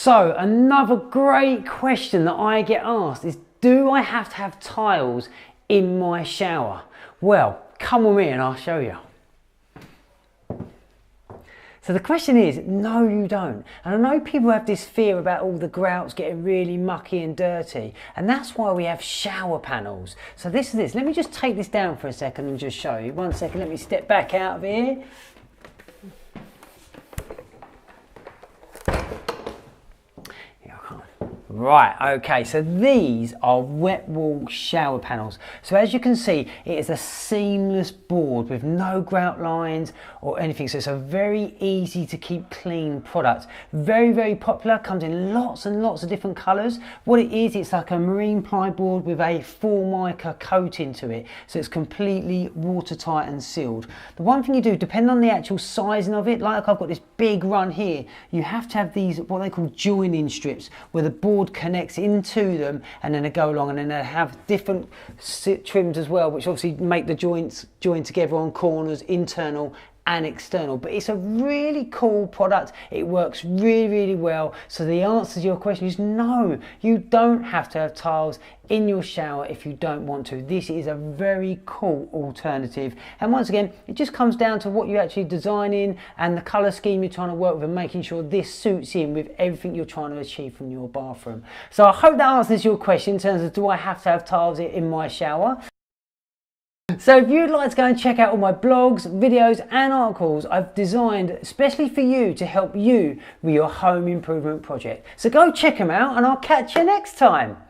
So another great question that I get asked is, do I have to have tiles in my shower? Well, come with me and I'll show you. So the question is, no you don't. And I know people have this fear about all the grouts getting really mucky and dirty, and that's why we have shower panels. So this is this. Let me just take this down for a second and just show you. 1 second, let me step back out of here. Right, okay, so these are wet wall shower panels. So as you can see, it is a seamless board with no grout lines or anything. So it's a very easy to keep clean product. Very, very popular, comes in lots and lots of different colours. What it is, it's like a marine ply board with a Formica coating to it. So it's completely watertight and sealed. The one thing you do, depending on the actual sizing of it, like I've got this big run here, you have to have these, what they call joining strips, where the board connects into them and then they go along, and then they have different trims as well, which obviously make the joints join together on corners, internal and external. But it's a really cool product. It works really, really well. So the answer to your question is no, you don't have to have tiles in your shower if you don't want to. This is a very cool alternative. And once again, it just comes down to what you're actually designing and the color scheme you're trying to work with, and making sure this suits in with everything you're trying to achieve from your bathroom. So I hope that answers your question in terms of, do I have to have tiles in my shower? So if you'd like to go and check out all my blogs, videos and articles I've designed especially for you to help you with your home improvement project. So go check them out and I'll catch you next time.